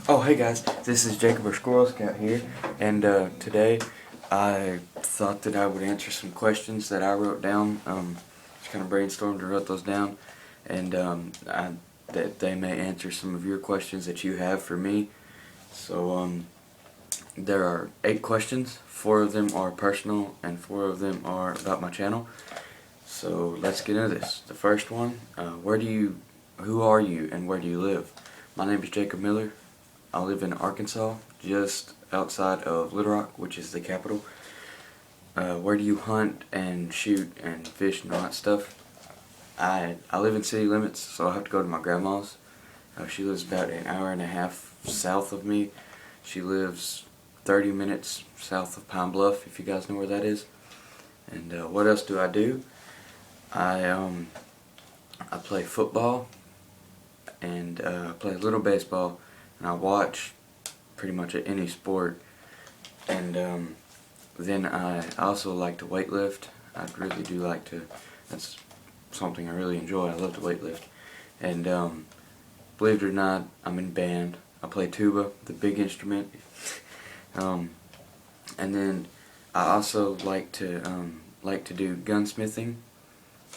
Oh, hey guys, this is Jacob or SquirrelScout here, and today I thought that I would answer some questions that I wrote down. Just kind of brainstormed and wrote those down, and that they may answer some of your questions that you have for me. So there are 8 questions. 4 of them are personal, and 4 of them are about my channel. So let's get into this. The first one: who are you, and where do you live? My name is Jacob Miller. I live in Arkansas, just outside of Little Rock, which is the capital. Where do you hunt and shoot and fish and all that stuff? I live in city limits, so I have to go to my grandma's. She lives about an hour and a half south of me. She lives 30 minutes south of Pine Bluff, if you guys know where that is. And what else do? I play football, and I play a little baseball, and I watch pretty much any sport. And then I also like to weightlift. I really do like to. That's something I really enjoy. I love to weightlift. And believe it or not, I'm in band. I play tuba, the big instrument. And then I also like to do gunsmithing.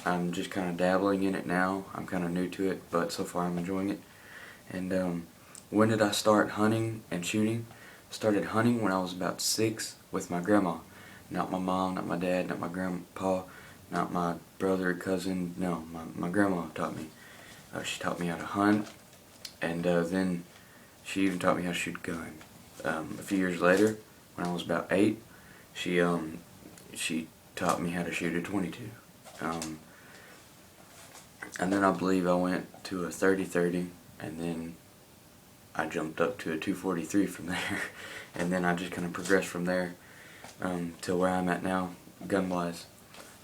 I'm just kind of dabbling in it now. I'm kind of new to it, but so far I'm enjoying it. And when did I start hunting and shooting? Started hunting when I was about 6 with my grandma. Not my mom, not my dad, not my grandpa, not my brother or cousin. No, my grandma taught me. She taught me how to hunt, and then she even taught me how to shoot a gun. A few years later, when I was about 8, she taught me how to shoot a .22. And then I believe I went to a .30-30, and then I jumped up to a .243 from there, and then I just kind of progressed from there to where I'm at now, gun-wise.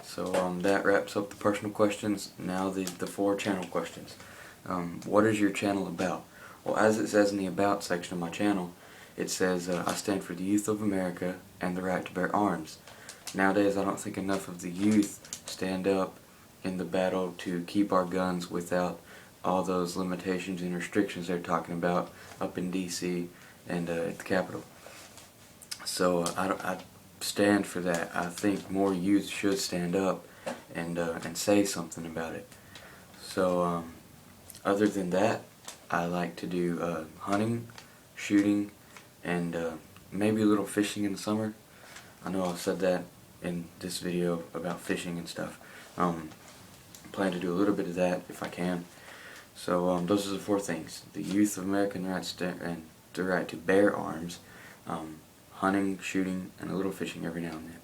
So that wraps up the personal questions. Now the 4 channel questions. What is your channel about? Well, as it says in the About section of my channel, it says, I stand for the youth of America and the right to bear arms. Nowadays, I don't think enough of the youth stand up in the battle to keep our guns without all those limitations and restrictions they're talking about up in D.C. and at the Capitol. So I stand for that. I think more youth should stand up and say something about it. So other than that, I like to do hunting, shooting, and maybe a little fishing in the summer. I know I've said that in this video about fishing and stuff. I plan to do a little bit of that if I can. So those are the 4 things: the youth of America and the right to bear arms, hunting, shooting, and a little fishing every now and then.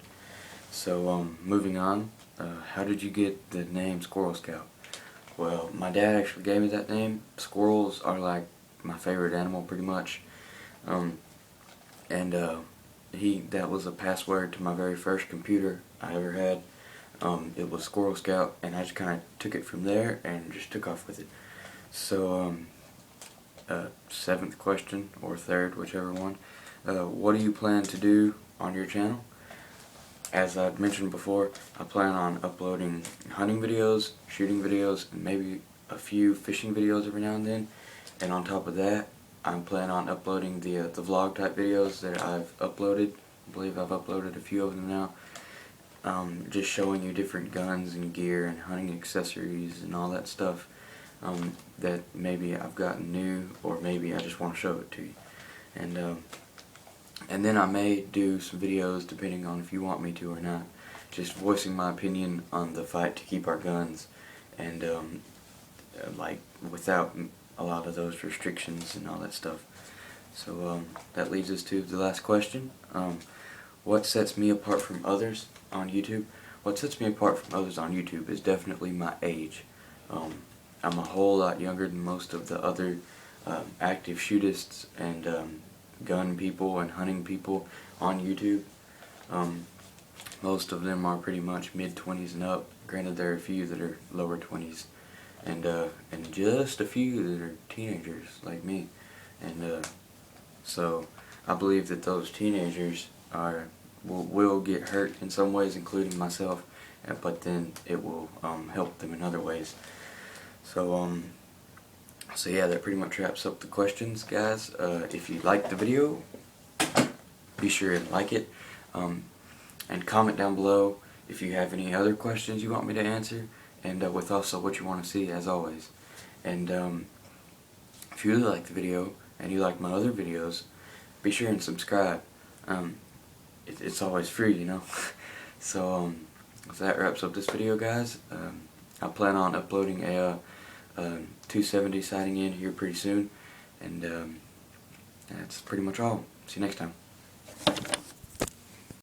So moving on, how did you get the name SquirrelScout? Well, my dad actually gave me that name. Squirrels are like my favorite animal, pretty much. That was a password to my very first computer I ever had. It was SquirrelScout, and I just kind of took it from there and just took off with it. So 7th question, or 3rd, whichever one. What do you plan to do on your channel? As I've mentioned before, I plan on uploading hunting videos, shooting videos, and maybe a few fishing videos every now and then. And on top of that, I'm planning on uploading the vlog type videos that I've uploaded. I believe I've uploaded a few of them now. Just showing you different guns and gear and hunting accessories and all that stuff that maybe I've gotten new, or maybe I just want to show it to you. And then I may do some videos, depending on if you want me to or not, just voicing my opinion on the fight to keep our guns, and like without a lot of those restrictions and all that stuff. So that leads us to the last question. What sets me apart from others on YouTube? What sets me apart from others on YouTube is definitely my age. I'm a whole lot younger than most of the other active shootists and gun people and hunting people on YouTube. Most of them are pretty much mid-20s and up. Granted, there are a few that are lower 20s, and just a few that are teenagers like me. And so I believe that those teenagers will get hurt in some ways, including myself, but then it will help them in other ways. So So yeah, that pretty much wraps up the questions, guys. If you liked the video, be sure and like it, and comment down below if you have any other questions you want me to answer, and with also what you want to see, as always. And if you really like the video and you like my other videos, be sure and subscribe. It's always free, you know. So so that wraps up this video, guys. I plan on uploading a 270 sighting in here pretty soon, and that's pretty much all. See you next time.